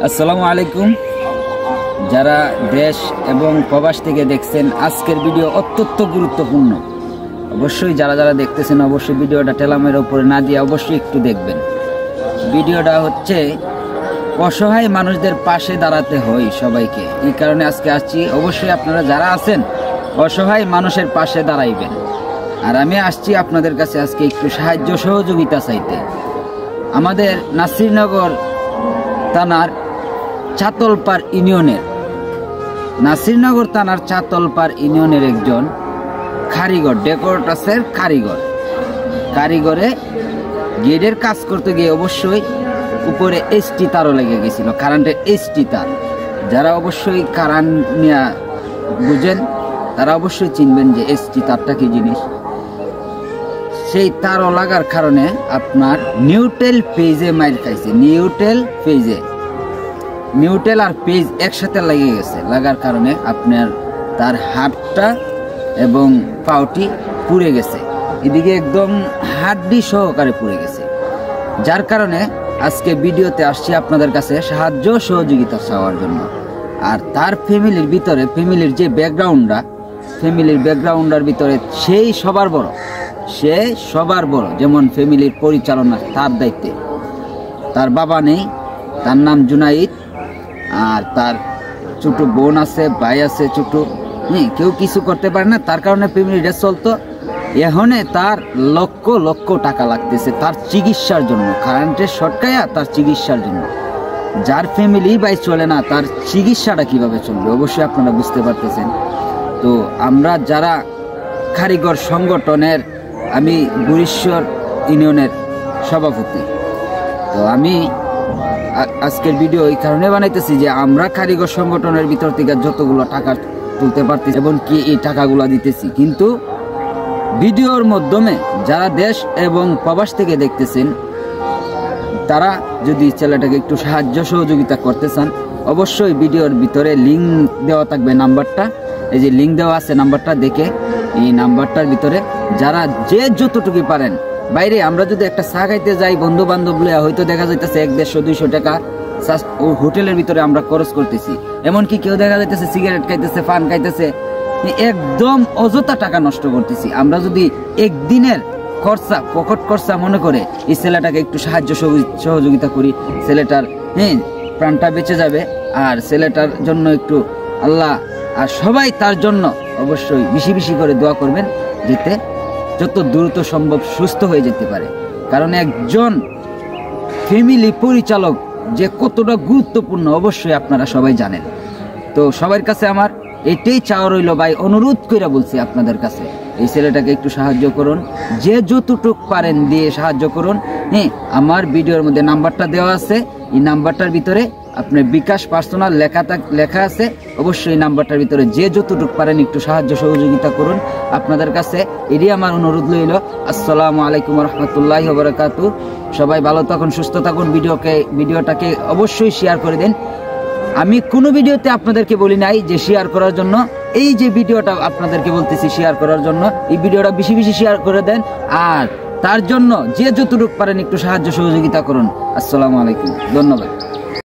আসসালামু আলাইকুম। যারা দেশ এবং প্রবাস থেকে দেখছেন, আজকের ভিডিও অত্যন্ত গুরুত্বপূর্ণ। অবশ্যই যারা যারা দেখতেছেন অবশ্যই ভিডিওটা টেলামের উপরে না দিয়ে অবশ্যই একটু দেখবেন। ভিডিওটা হচ্ছে অসহায় মানুষদের পাশে দাঁড়াতে হয় সবাইকে, এই কারণে আজকে আসছি। অবশ্যই আপনারা যারা আছেন অসহায় মানুষের পাশে দাঁড়াইবেন। আর আমি আসছি আপনাদের কাছে আজকে একটু সাহায্য সহযোগিতা চাইতে। আমাদের নাসিরনগর থানার চাতলপাড় ইউনিয়নের একজন কারিগর, ডেকোরেটরের কারিগরে গেটের কাজ করতে গিয়ে অবশ্যই উপরে এসটি তারও লেগে গেছিল, কারেন্টের এসটি তার। যারা অবশ্যই কারেন্ট নিয়ে বুঝেন তারা অবশ্যই চিনবেন যে এসটি তারটা কি জিনিস। সেই তারও লাগার কারণে আপনার নিউট্রেল পেজে মাইর খাইছে। নিউট্রেল আর পেজ একসাথে লেগে গেছে, লাগার কারণে আপনার তার হাতটা এবং পাউটি পুড়ে গেছে, এদিকে একদম হাড্ডি সহকারে পুড়ে গেছে। যার কারণে আজকে ভিডিওতে আসছি আপনাদের কাছে সাহায্য সহযোগিতা চাওয়ার জন্য। আর তার ফ্যামিলির যে ব্যাকগ্রাউন্ডের ভিতরে সে সবার বড়। যেমন ফ্যামিলির পরিচালনা তার দায়িত্বে। তার বাবা নেই, তার নাম জুনাইদ, আর তার ছোট বোন আছে, ভাই আছে ছোট, কেউ কিছু করতে পারে না। তার কারণে ফ্যামিলিটা চলতো। এখন তার লক্ষ টাকা লাগতেছে তার চিকিৎসার জন্য, কারেন্টের শর্টকায়া তার চিকিৎসার জন্য। যার ফ্যামিলি ভাই চলে না, তার চিকিৎসাটা কিভাবে চলবে অবশ্যই আপনারা বুঝতে পারতেছেন। তো আমরা যারা কারিগর সংগঠনের, আমি বুড়িশ্বর ইউনিয়নের সভাপতি, তো আমি আজকের ভিডিও এই কারণে বানাইতেছি যে আমরা কারিগর সংগঠনের ভিতর থেকে যতগুলো টাকা তুলতে পারতেছি এবং কি এই টাকাগুলো দিতেছি, কিন্তু ভিডিওর মাধ্যমে যারা দেশ এবং প্রবাস থেকে দেখতেছেন তারা যদি ছেলেটাকে একটু সাহায্য সহযোগিতা করতে চান অবশ্যই ভিডিওর ভিতরে লিঙ্ক দেওয়া থাকবে, নাম্বারটা এই যে লিঙ্ক দেওয়া আছে, নাম্বারটা দেখে এই নাম্বারটার ভিতরে যারা যে যতটুকু পারেন। বাইরে আমরা যদি একটা চা খাইতে যাই বন্ধু বান্ধব হয়তো দেখা যাইতেছে 100-150-200 টাকা হোটেলের ভিতরে আমরা খরচ করতেছি। এমনকি কেউ দেখা যাইতেছে সিগারেট খাইতেছে, পান খাইতেছে, একদম অযথা টাকা নষ্ট করতেছি। আমরা যদি একদিনের পকেট খরচা মনে করে এই ছেলেটাকে একটু সাহায্য সহযোগিতা করি, ছেলেটার প্রাণটা বেঁচে যাবে। আর ছেলেটার জন্য একটু আল্লাহ আর সবাই তার জন্য অবশ্যই বেশি বেশি করে দোয়া করবেন, যাতে যত দ্রুত সম্ভব সুস্থ হয়ে যেতে পারে। কারণ একজন ফ্যামিলি পরিচালক যে কতটা গুরুত্বপূর্ণ অবশ্যই আপনারা সবাই জানেন। তো সবার কাছে আমার এটাই চাওয়া রইল ভাই, অনুরোধ করে বলছি আপনাদের কাছে, এই ছেলেটাকে একটু সাহায্য করুন, যে যতটুক পারেন দিয়ে সাহায্য করুন। আমার ভিডিওর মধ্যে নাম্বারটা দেওয়া আছে, এই নাম্বারটার ভিতরে আপনার বিকাশ পার্সোনাল লেখা আছে। অবশ্যই এই নাম্বারটার ভিতরে যে যতটুক পারেন একটু সাহায্য সহযোগিতা করুন। আপনাদের কাছে এটাই আমার অনুরোধ রইল। আসসালামু আলাইকুম রহমতুল্লাহি ওয়া বারাকাতুহু। সবাই ভালো থাকুন, সুস্থ থাকুন। ভিডিওটাকে অবশ্যই শেয়ার করে দেন। আমি কোনো ভিডিওতে আপনাদেরকে বলি নাই যে শেয়ার করার জন্য, এই যে ভিডিওটা আপনাদেরকে বলতেছি শেয়ার করার জন্য, এই ভিডিওটা বেশি বেশি শেয়ার করে দেন। আর তার জন্য যে যতটুকু পারেন একটু সাহায্য সহযোগিতা করুন। আসসালামু আলাইকুম, ধন্যবাদ।